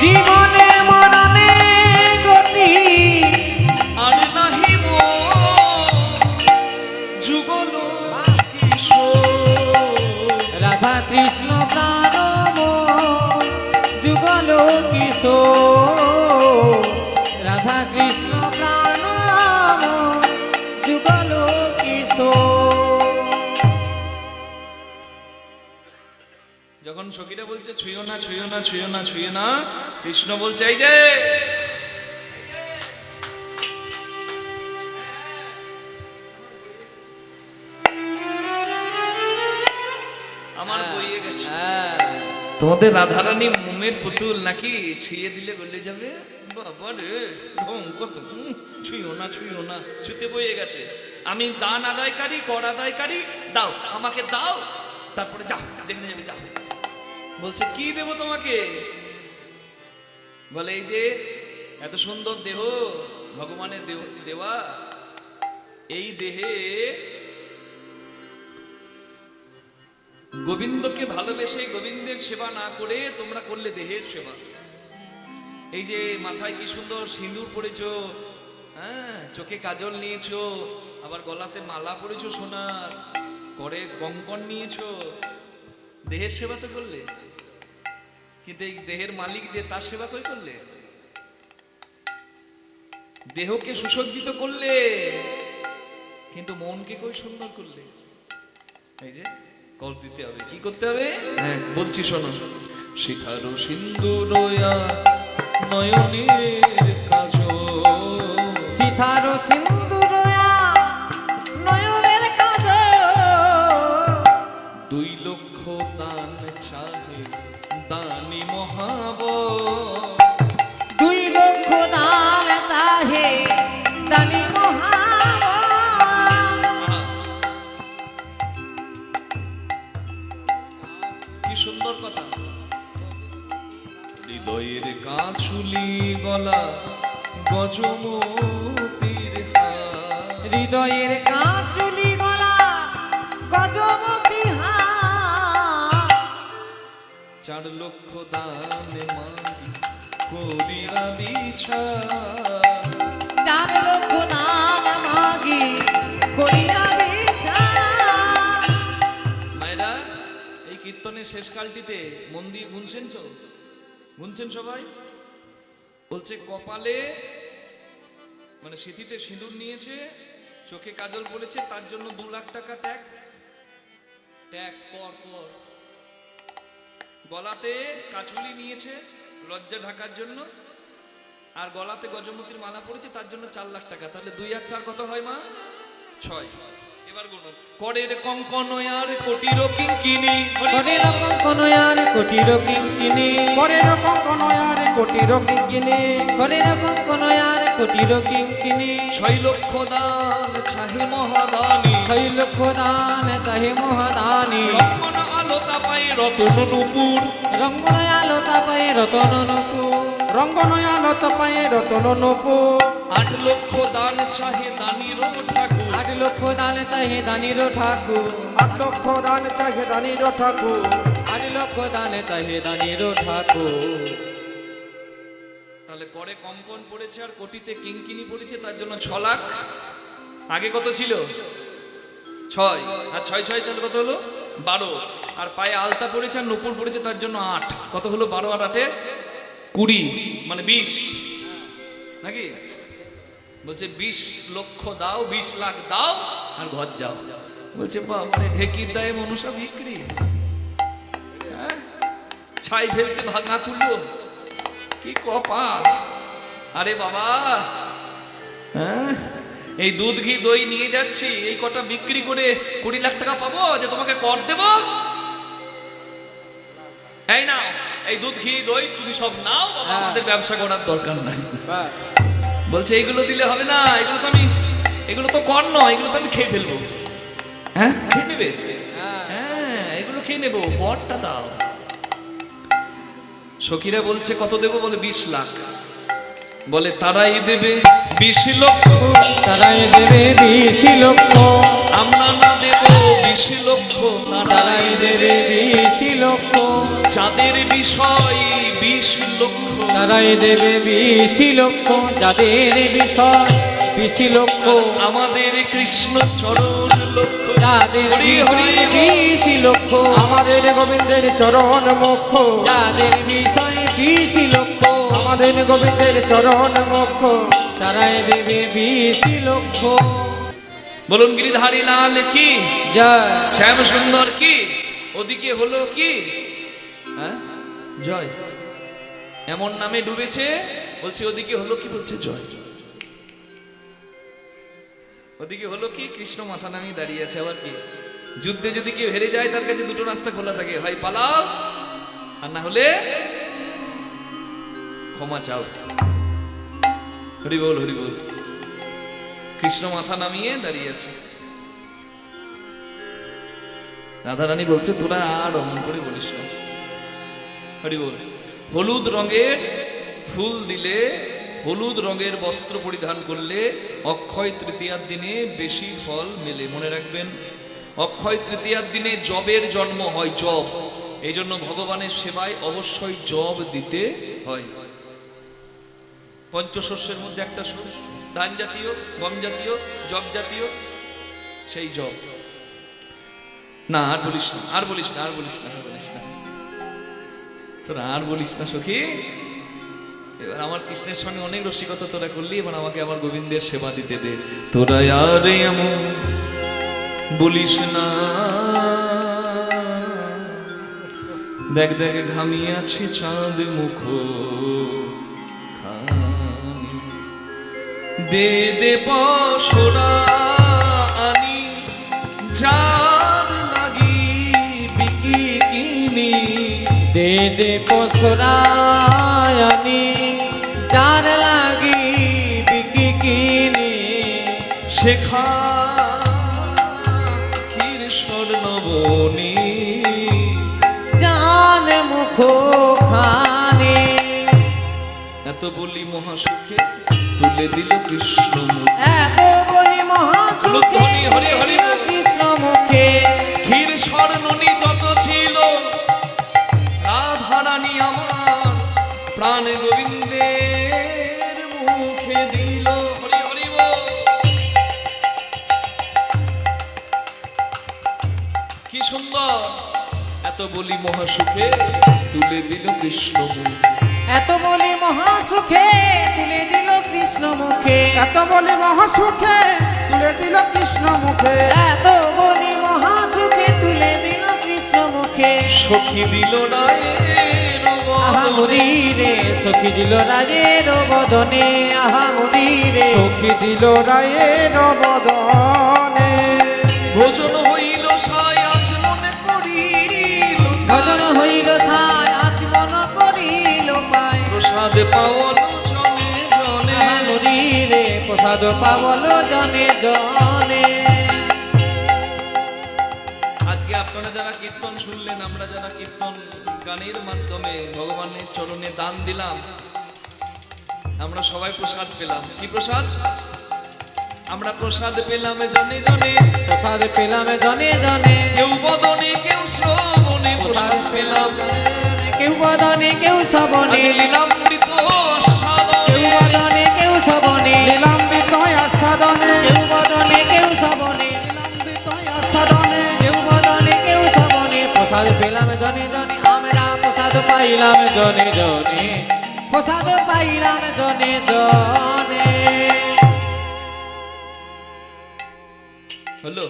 জীবনে মরণে গতি, আর নাহি যুগল কিশোর। রাধা কৃষ্ণ প্রাণ যুগল কিশোর, রাধা কৃষ্ণ প্রাণ যুগল কিশোর। যখন সখীরা বলছে ছুঁয়ো না, ছুঁয়ো না, ছুঁয়ো না, ছুঁয়ো না, কৃষ্ণ বলছে এই যে আমার বইয়ে গেছে। তোমাদের রাধারানী মোমের পুতুল নাকি, ছুঁয়ে দিলে গলে যাবে? বাবা রে, ঢং কত! ছুঁয়ো না, ছুঁয়ো না, ছুঁতে বইয়ে গেছে। আমি দান আদায়কারী, কর আদায়কারী, দাও আমাকে দাও, তারপরে যাও, যেখানে যাবে যাও। বলছে কি দেব তোমাকে? বলে এই যে এত সুন্দর দেহ, ভগবানের দেওয়া, এই দেহে গোবিন্দকে ভালোবেসে গোবিন্দের সেবা না করে তোমরা করলে দেহের সেবা। এই যে মাথায় কি সুন্দর সিঁদুর পরেছো, হ্যাঁ, চোখে কাজল নিয়েছো, আবার গলাতে মালা পরেছো সোনার, পরে কঙ্কন নিয়েছো, দেহের সেবা তো করলে। কিন্তু এই দেহের মালিক যে, তার সেবা করে করলে? দেহকে সুসজ্জিত করলে, কিন্তু মনকে কই সুন্দর করলে? এই যে কল দিতে হবে, কি করতে হবে? হ্যাঁ বলছি শোনো। সিতারো সিন্দুরয়া নয়নের কাজল, সিন্দুরয়া নয়নের কাজল 2 লক্ষ দান চাহে দানি মহাব 2 লক্ষ দান চাহে দানি মহাবল কি সুন্দর কথা। হৃদয়ের কাছুলি গলা গজমতির হার হৃদয়ের কাঁচুলি গলা গজমতি হার 4 লক্ষ দানে মাগি করিয়া বিছা 4 লক্ষ দান মাগি করিয়া বিচার মায়েরা এই কীর্তনের শেষ কালটিতে মন দিয়ে গুনছেন তো? গুনছেন সবাই? বলছে কপালে মানে সিঁথিতে সিঁদুর নিয়েছে, চোখে কাজল পড়েছে, তার জন্য 2 লাখ টাকা ট্যাক্স কর। গলাতে কাচুলি নিয়েছে লজ্জা ঢাকার জন্য, আর গলাতে গজমতির মালা পড়েছে তার জন্য 4 লাখ টাকা। তাহলে 2 আর 4 কত হয় মা? 6। এবার গুনুন। করের কঙ্কন আর কোটির কিঙ্কিনি করে রকম কোন আর কোটির কিঙ্কিনি করে রকম কোন আর কোটির কিনে করে রকম কোন আর কোটির কিঙ্কিনি 6 লক্ষ দান চাহে মহাদানি 6 লক্ষ দান চাহে মহাদানি রঙ্গন আলোতা পাই রতন নুপুর রঙ্গন আলো তাপায়ে রতন নপুর রঙ্গনয়ালত পায়ে রতন নপুর 8 লক্ষ দান চাহে দানির ঠাকুর 8 লক্ষ দান চাহে দানির ঠাকুর 8 লক্ষ দান চাহে দানির ঠাকুর 8 লক্ষ দান চাহে দানির ঠাকুর তাহলে করে কঙ্কন পড়েছে আর কোটিতে কিঙ্কিনি পড়েছে তার জন্য 6 লাখ। আগে কত ছিল? 6 আর 6 তাহলে কত হলো? 12। আর পায়ে আলতা পড়েছে আর নুপুর পড়েছে তার জন্য 8। কত হলো? 12 আর 8 20, মানে 20 নাকি? বলছে 20 লক্ষ দাও, 20 লাখ দাও আর ঘর যাও। বলছে বাবারে ঢেকির দায়ে মনসা বিক্রি, হ্যাঁ? ছাই ফেলতে ভাঙা তুললো, কি কপাল। আরে বাবা, হ্যাঁ, এই দুধ ঘি দই নিয়ে যাচ্ছি, এই কটা বিক্রি করে 20 লাখ টাকা পাবো যে তোমাকে কর দেব? এই নাও, এই দুধ ঘি দই তুমি সব নাও, বাবা, আমাদের ব্যবসা করার দরকার নাই। বলছে এইগুলো দিলে হবে না, এগুলো তো কর নয়, এগুলো তো আমি খেয়ে ফেলবো। হ্যাঁ, খেয়ে নেবে? হ্যাঁ, এগুলো খেয়ে নেবো, বরটা দাও। সখীরা বলছে কত দেবো? বলে 20 লাখ। বলে তারাই দেবে 20 লক্ষ, তারাই দেবে 20 লক্ষ আমরা না দেব 20 লক্ষ, তারাই দেবে 20 লক্ষ যাদের বিষয় 20 লক্ষ, তারাই দেবে 20 লক্ষ যাদের বিষয় 20 লক্ষ আমাদের কৃষ্ণ চরণ লক্ষ, যাদের হরি হরি বিষয় 20 লক্ষ আমাদের গোবিন্দের চরণ মুখ যাদের বিষয় 20 লক্ষ আমাদের গোবিন্দের চরণ মুখ তারাই দেবে 20 লক্ষ বলুন গিরিধারী লাল কি জয় শ্যাম সুন্দর কি? ওদিকে হলো কি? হ্যাঁ, জয়। এমন নামে ডুবেছে, বলছে ওদিকে হলো কি? বলছে জয়। ওদিকে হলো কি? কৃষ্ণ মাথা নামিয়ে দাঁড়িয়ে আছে। আবার কি? যুদ্ধে যদি কেউ হেরে যায় তার কাছে 2টো রাস্তা খোলা থাকে, হয় পালাও আর না হলে ক্ষমা চাও। হরি বল, হরি বল। কৃষ্ণ মাথা নামিয়ে দাঁড়িয়ে আছে। রাধারানী বলছে তোরা আর অমন করে বলিস না। হরি বল। হলুদ রঙের ফুল দিলে, হলুদ রঙের বস্ত্র পরিধান করলে অক্ষয় তৃতীয়ার দিনে বেশি ফল মেলে। মনে রাখবেন, অক্ষয় তৃতীয়ার দিনে জবের জন্ম হয়, জব। এই জন্য ভগবানের সেবায় অবশ্যই জব দিতে হয়। পঞ্চশস্যের মধ্যে একটা শস্য, ধান জাতীয়, গম জাতীয়, জব জাতীয়, সেই জব। না আর বলিস না, আর বলিস না, আর বলিস না, আর বলিস না, তোরা আর বলিস না সখী। এবার আমার কৃষ্ণের সঙ্গে অনেক রসিকতা তোরা করলি, এবার আমাকে আমার গোবিন্দের সেবা দিতে দে। তোরা আর এমন বলিস না, দেখ দেখ ঘামিয়ে আছে চাঁদ মুখ খানি, দে দে পশরা আনি যার লাগি বিকি কিনি দে দে পসরায়ানি যার লাগি বিকি কিনি শেখা ক্ষীর স্বর্ণবনী জান মুখ খানি। এত বলি মহাসুখে তুলে দিল কৃষ্ণ মুখ। এত বলি মহাসুখে হরি হরি বল। কৃষ্ণ মুখে ক্ষীর স্বর্ণনী যত ছিল রাধারানী আমার প্রাণ গোবিন্দের মুখে দিল। হরি হরি বল। কি সুন্দর এত বলি মহাসুখে তুলে দিল কৃষ্ণ মুখ। এত বলি মহাসুখে তুলে দিল কৃষ্ণ মুখে। এত বলি মহাসুখে তুলে দিল কৃষ্ণ মুখে। এত বলি মহাসুখে তুলে দিল কৃষ্ণ মুখে। সখী দিল রায়ের আহা বদনে। মুরি রে সখী দিল রাজের বদনে। আহা মুরি রে সখী দিল রায়ের বদনে। ভোজন হইল সাই আজ মনে করিল ভজন হইল সায় আচমন করিল পায়। প্রসাদ পাওয়াল জনে জনে। আহা মুরি রে প্রসাদ পাবল জনে জনে। আজকে আপনারা যারা কীর্তন শুনলেন, আমরা যারা কীর্তন গানের মাধ্যমে ভগবানের চরণে দান দিলাম, আমরা সবাই প্রসাদ পেলাম। কি প্রসাদ? আমরা প্রসাদ পেলাম জনে জনে। প্রসাদ পেলাম জনে জনে। কেউ বদনে কেউ শ্রবণে প্রসাদ পেলাম। কেউ বদনে কেউ সবনে। আজ লীলামৃত সাদনে। কেউ বদনে কেউ সবনে। লীলাম্বিত আস্বাদনে। কেউ বদনে কেউ সবনে। লীলাম্বিত আস্বাদনে। কেউ বদনে কেউ সবনে। প্রসাদ পেলাম জনে জনে। আমরা প্রসাদ পাইলাম জনে জনে। প্রসাদ পাইলাম জনে জনে। হলো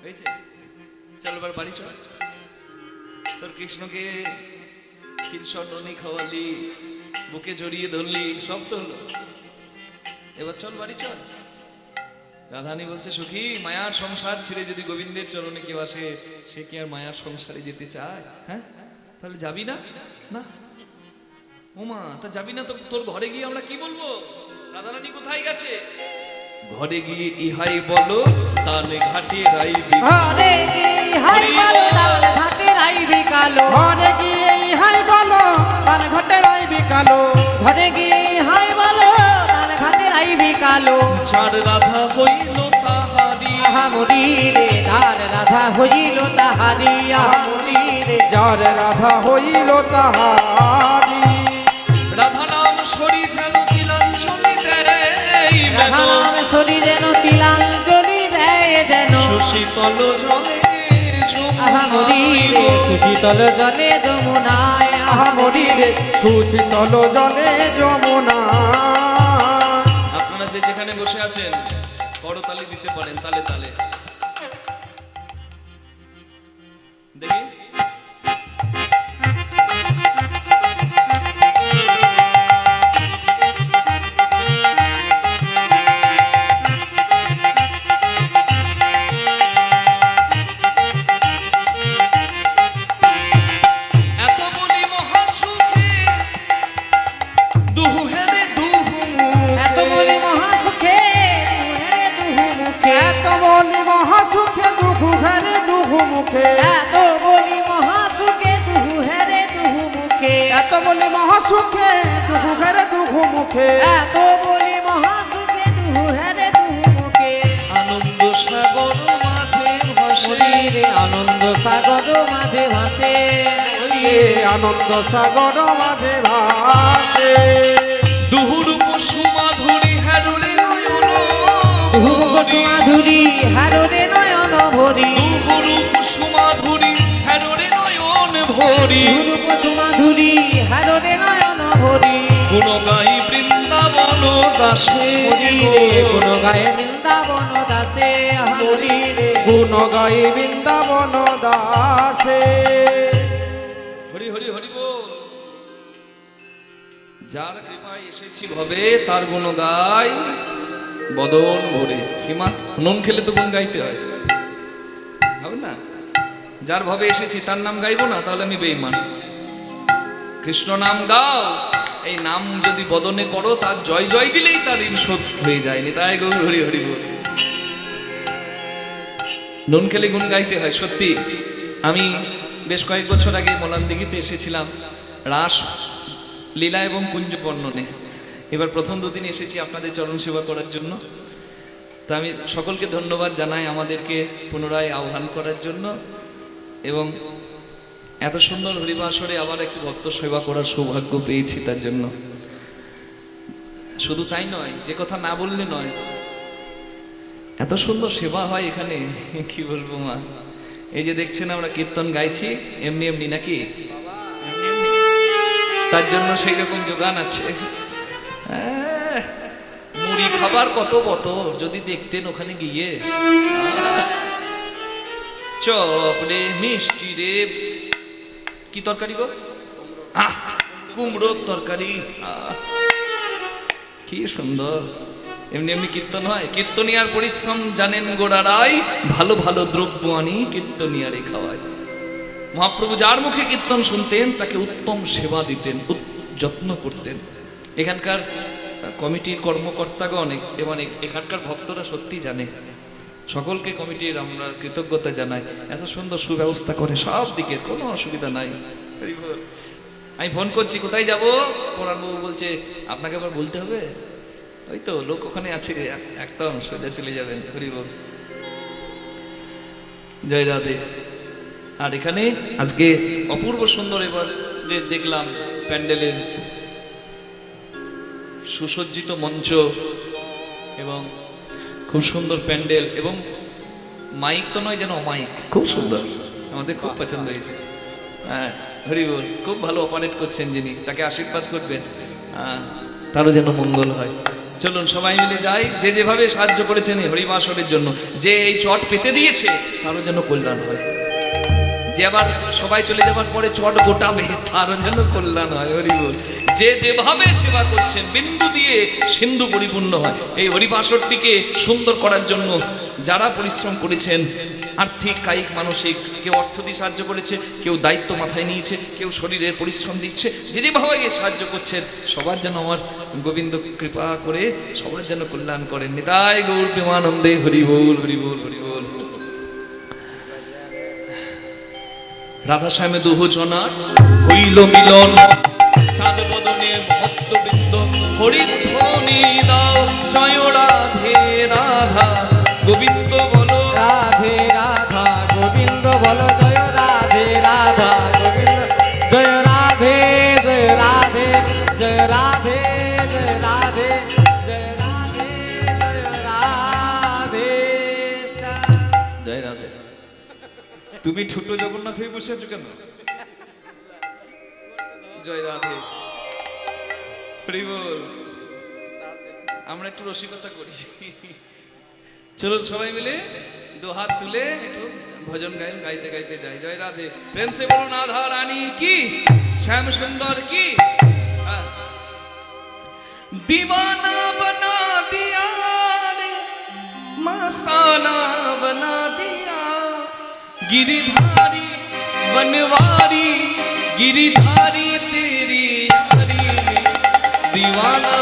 হয়েছে? চল এবার বাড়ি চল। তোর কৃষ্ণকে ক্ষীরস্বর্ণনী খাওয়ালি, বুকে জড়িয়ে ধরলি, সব তো হলো। এবার চল বাড়ি চল। রাধারানী বলছে সখী, মায়ার সংসার ছেড়ে যদি গোবিন্দের চরণে কেউ আসে, সে কি আর মায়ার সংসারে যেতে চায়? হ্যাঁ, তাহলে যাবি না? না ওমা, তা যাবি না তো তোর ঘরে গিয়ে আমরা কি বলবো? রাধারানী কোথায় গেছে? ঘরে গিয়ে ইহাই বলো তালে ঘাটে রাইবি। ঘরে গিয়ে হাই বলো তাল ঘাটে রাইবি কালো। ঘরে গিয়ে ইহাই বলো তার ঘটে রাইবি কালো। ঘরে গিয়ে হাই বলো তাল ঘাটে রাইবি কালো। চার রাধা হইল তাহারি। আহা মুরি রে তার রাধা হইল তাহারি। আহা মুরি রে যার রাধা হইল তাহারি। রাধা নাম সরি যেন তিলাঞ্জলি দেয় রাধা বেদন। নাম শরীরে তিলাঞ্জলি দেয় যেন। সুশীতল জলে আহা মুরি রে যমুনায়। সুশীতল জলে যমুনায়। আহা মরি রে সুশীতল জলে যমুনা। আপনারা যে যেখানে বসে আছেন করতালি দিতে পারেন, তালে তালে দেখি। এত বলি মহাসুখে দুহু হেরে দুহু এত বলি মহাসুখে দুহেরে দুহু মুখে। এত বলি মহাসুখে দুঃখু ঘরে দুঃখু মুখে। এত বলি মহাসুখে দুহু হেরে দুহু মুখে। এত বলি মহাসুখে দুঃখু ঘরে দুঃখু মুখে। এত বলি মহাসুখে দুহু হেরে দুহু মুখে। আনন্দ সাগর মাঝে ভাসে। মুরিরে আনন্দ সাগর মাঝে ভাসে। এ আনন্দ সাগর মাঝে ভাসে। দুহুরূপ সুমাধুরী হেরুরে নয়ন দুহুমুখ সুমাধুরী হাররে নয়ন ভরি। দুহুরূপ সুমাধুরী হেরুরে নয়ন ভরি। দুহুরূপ সুমাধুরী হাররে নয়ন ভরি। গুণ গাই বৃন্দাবন দাসে। মুরিরে গুণ গায়ে বৃন্দাবন দাসে। আহা মুরিরে গুণ গাই বৃন্দাবন দাসে। হরি হরি হরি বল। যার কৃপায় এসেছি ভবে তার গুণ গাই বদন ভরে। কি মা, নুন খেলে তো গুণ গাইতে হয়, হবে না? যার ভবে এসেছি তার নাম গাইবো না, তাহলে আমি বেঈমান। কৃষ্ণ নাম গাও, এই নাম যদি বদনে করো, তার জয় জয় দিলেই তার ঋণ শোধ হয়ে যায়। নিতাই গৌর হরি হরি বল। নুন খেলে গুণ গাইতে হয় সত্যি। আমি বেশ কয়েক বছর আগে মলান দিঘিতে এসেছিলাম রাস লীলা এবং কুঞ্জ বর্ণনে। এবার প্রথম দুদিন এসেছি আপনাদের চরণ সেবা করার জন্য। তা আমি সকলকে ধন্যবাদ জানাই আমাদেরকে পুনরায় আহ্বান করার জন্য, এবং এত সুন্দর হরিবাসরে আবার একটু ভক্ত সেবা করার সৌভাগ্য পেয়েছি তার জন্য। শুধু তাই নয়, যে কথা না বললে নয়, এত সুন্দর সেবা হয় এখানে, কি বলবো মা। এই যে দেখছেন আমরা কীর্তন গাইছি এমনি এমনি নাকি, তার জন্য সেই রকম যোগান আছে। মুড়ি খাবার কত কত যদি দেখতেন ওখানে গিয়ে, চপ রে, মিষ্টি রে, কি তরকারি গো, কুমড়োর তরকারি, কি সুন্দর। এমনি এমনি কীর্তন হয়? কীর্তনিয়ার পরিশ্রম জানেন গোড়ারাই, ভালো ভালো দ্রব্য আনি কীর্তনিয়ারে খাওয়ায়। মহাপ্রভু যার মুখে কীর্তন শুনতেন তাকে উত্তম সেবা দিতেন, যত্ন করতেন। এখানকার কমিটির কর্মকর্তাগণ এবং এখানকার ভক্তরা সত্যি জানে। সকলকে কমিটির আমরা কৃতজ্ঞতা জানাই, এত সুন্দর সুব্যবস্থা করে সব দিকে, কোনো অসুবিধা নাই। আমি ফোন করছি কোথায় যাব, পরাণবাবু বলছে আপনাকে আবার বলতে হবে, ওই তো লোক ওখানে আছে, একদম সোজা চলে যাবেন। হরি বল, জয় রাধে। আর এখানে আজকে অপূর্ব সুন্দর এবার দেখলাম প্যান্ডেলের সুসজ্জিত মঞ্চ এবং খুব সুন্দর প্যান্ডেল, এবং মাইক তো নয় যেন অমাইক, খুব সুন্দর, আমাদের খুব পছন্দ হয়েছে। হ্যাঁ হরি বল, খুব ভালো অপারেট করছেন যিনি, তাকে আশীর্বাদ করবেন, তারও যেন মঙ্গল হয়। চলুন সবাই মিলে যাই, যে যেভাবে সাহায্য করেছেন এই হরিবাসরের জন্য, যে এই চট পেতে দিয়েছে তারও যেন কল্যাণ হয়, যে আবার সবাই চলে যাবার পরে চট গোটাবে তারও যেন কল্যাণ হয়। হরি বল, যে যেভাবে সেবা করছেন বিন্দু দিয়ে সিন্ধু পরিপূর্ণ হয়। এই হরিবাসরটিকে সুন্দর করার জন্য যারা পরিশ্রম করেছেন, আর্থিক কায়িক মানসিক, কেউ অর্থ দিয়ে সাহায্য করেছে, কেউ দায়িত্ব মাথায় নিয়েছে, কেউ শরীরের পরিশ্রম দিচ্ছে, যে যেভাবে সাহায্য করছেন সবার যেন আমার গোবিন্দ কৃপা করে সবার যেন কল্যাণ করেন। নিতাই গৌর প্রেমানন্দে হরি বল, হরি বল, হরি বল। রাধা শ্যামে দুহজনা হইল মিলন, চাঁদ বদনে ভক্তবৃন্দ হরিধ্বনি দাও, জয় রাধে রাধা গোবিন্দ বলো, রাধে রাধা গোবিন্দ বলো, জয় রাধে রাধা গোবিন্দ, জয় রাধে জয় রাধে জয় রাধে জয় রাধে জয় রাধে জয় রাধে। জয় রাধে। তুমি ছোট জগন্নাথ হয়ে বসে আছো কেন? জয় রাধে, হরি বল। আমরা একটু রসিকতা করি, চলুন সবাই মিলে দু হাত তুলে একটু ভজন গাইন গাইতে গাইতে যাই। জয় রাধে, প্রেম সে বলুন রাধা রানী কি, শ্যাম সুন্দর কি। दीवाना बना दिया रे, मस्ताना बना दिया, गिरिधारी बनवारी गिरिधारी तेरी यारी ने दीवाना